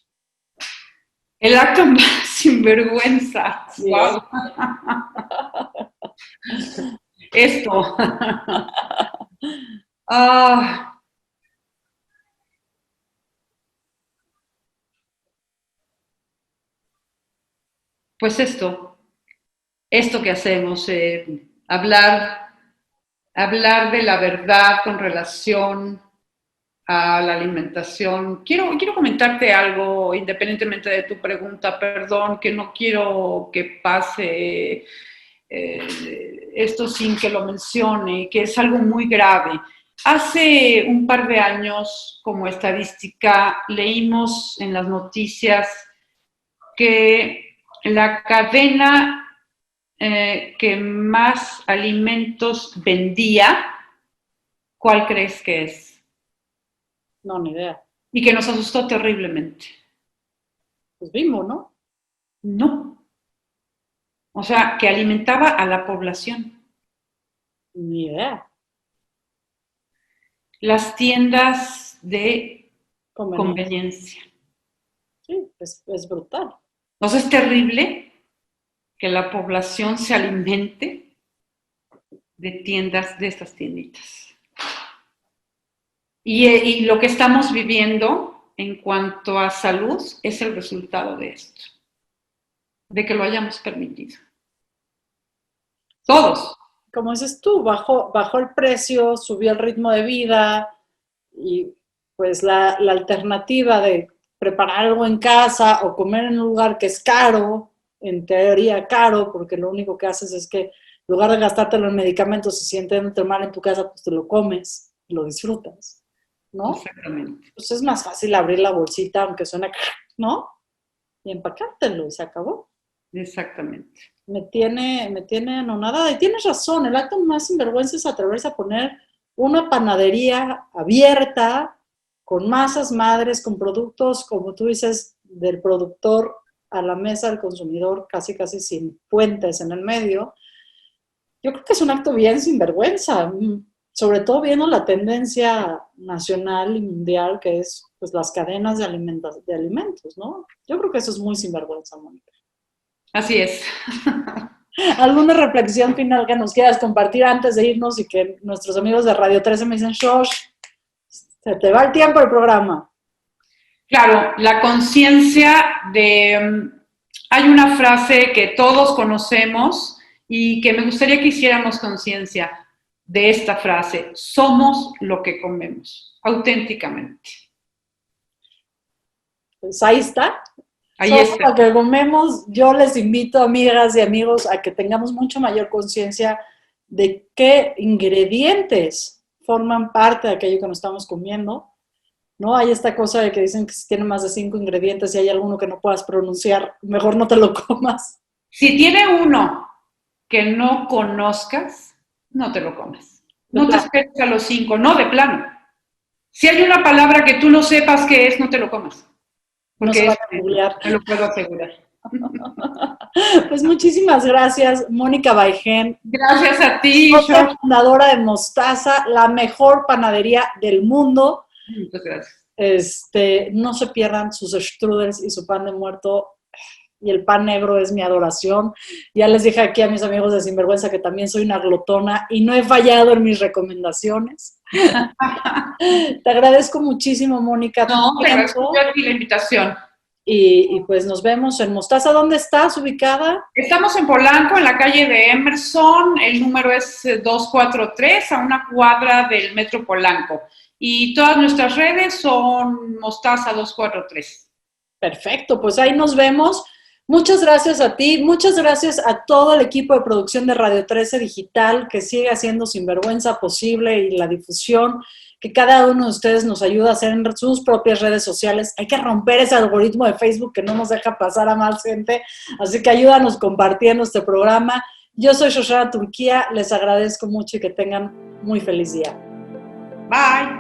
El acto más sinvergüenza. Sí. Wow. Esto. Pues esto que hacemos, hablar de la verdad con relación a la alimentación. Quiero comentarte algo, independientemente de tu pregunta, perdón, que no quiero que pase esto sin que lo mencione, que es algo muy grave. Hace un par de años, como estadística, leímos en las noticias que la cadena que más alimentos vendía, ¿cuál crees que es? No, ni idea. Y que nos asustó terriblemente. Pues Bimbo, ¿no? No. O sea, que alimentaba a la población. Ni idea. Las tiendas de Conveniencia. conveniencia. Sí, es brutal. Entonces es terrible que la población se alimente de tiendas, de estas tienditas. Y lo que estamos viviendo en cuanto a salud es el resultado de esto, de que lo hayamos permitido. Todos. Como dices tú, bajó el precio, subió el ritmo de vida y pues la alternativa de preparar algo en casa o comer en un lugar que es caro, en teoría caro, porque lo único que haces es que en lugar de gastártelo en medicamentos, si sientes mal en tu casa, pues te lo comes, lo disfrutas, ¿no? Exactamente. Pues es más fácil abrir la bolsita, aunque suene, ¿no? Y empacártelo y se acabó. Exactamente. Me tiene anonadada. Y tienes razón, el acto más sinvergüenza es atreverse a poner una panadería abierta, con masas madres, con productos, como tú dices, del productor a la mesa del consumidor, casi casi sin puentes en el medio. Yo creo que es un acto bien sinvergüenza, sobre todo viendo la tendencia nacional y mundial que es pues las cadenas de alimentos, ¿no? Yo creo que eso es muy sinvergüenza, Mónica. Así es. ¿Alguna reflexión final que nos quieras compartir antes de irnos y que nuestros amigos de Radio 13 me dicen, Shosh, se te va el tiempo del programa? Claro, la conciencia de... hay una frase que todos conocemos y que me gustaría que hiciéramos conciencia de esta frase. Somos lo que comemos, auténticamente. Pues ahí está. Ahí Somos está. lo que comemos. Yo les invito, amigas y amigos, a que tengamos mucho mayor conciencia de qué ingredientes forman parte de aquello que nos estamos comiendo. ¿No? Hay esta cosa de que dicen que si tiene más de 5 ingredientes y hay alguno que no puedas pronunciar, mejor no te lo comas. Si tiene uno que no conozcas, no te lo comas. No te esperes a los 5, no, de plano. Si hay una palabra que tú no sepas qué es, no te lo comas. Porque no se van a googlear. te lo puedo asegurar. Pues muchísimas gracias, Mónica Baigén. Gracias a ti, Socia fundadora de Mostaza, la mejor panadería del mundo. Muchas gracias. No se pierdan sus strudels y su pan de muerto. Y el pan negro es mi adoración. Ya les dije aquí a mis amigos de Sinvergüenza que también soy una glotona y no he fallado en mis recomendaciones. Te agradezco muchísimo, Mónica. No, te agradezco a ti la invitación. Y pues nos vemos en Mostaza. ¿Dónde estás ubicada? Estamos en Polanco, en la calle de Emerson. El número es 243, a una cuadra del Metro Polanco. Y todas nuestras redes son Mostaza 243. Perfecto, pues ahí nos vemos. Muchas gracias a ti, muchas gracias a todo el equipo de producción de Radio 13 Digital que sigue haciendo Sinvergüenza posible y la difusión que cada uno de ustedes nos ayuda a hacer en sus propias redes sociales. Hay que romper ese algoritmo de Facebook que no nos deja pasar a más gente, así que ayúdanos compartiendo este programa. Yo soy Shoshana Turquía, les agradezco mucho y que tengan muy feliz día. Bye.